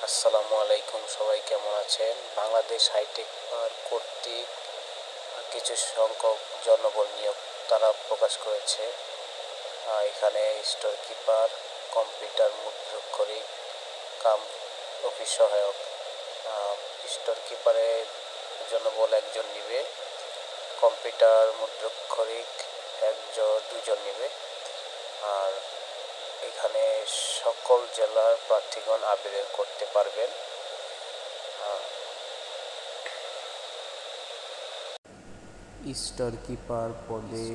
আসসালামু আলাইকুম, সবাই কেমন আছেন? বাংলাদেশ হাইটেক পার্ক কর্তৃক কিছু সংখ্যক জনবল নিয়োগ তারা প্রকাশ করেছে। এখানে স্টোর কিপার, কম্পিউটার মুদ্রাক্ষরিক কাম অফিস সহায়ক। স্টোর কিপারের জনবল একজন নিবে, কম্পিউটার মুদ্রাক্ষরিক দুজন নিবে। আর এখানে সকল জেলার প্রার্থীগণ আবেদন করতে পারবেন। স্টোর কিপার পদে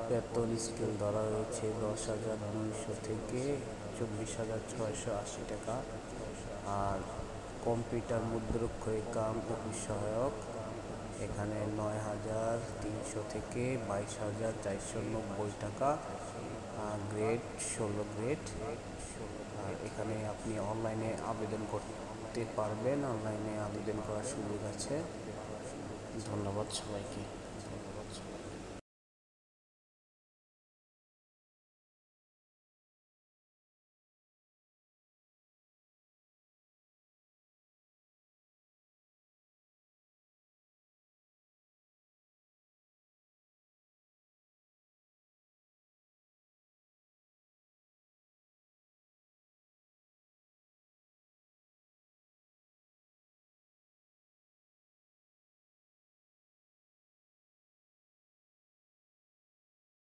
বেতন স্কেল ধরা হয়েছে 10,200 থেকে 24,680 টাকা। আর কম্পিউটার মুদ্রাক্ষরিক কাম অফিস সহায়ক এখানে 9,300 থেকে 22,490 টাকা। Grade 16 grade. আর এখানে আপনি অনলাইনে আবেদন করতে পারবেন, অনলাইনে আবেদন করার সুযোগ আছে। ধন্যবাদ সবাইকে।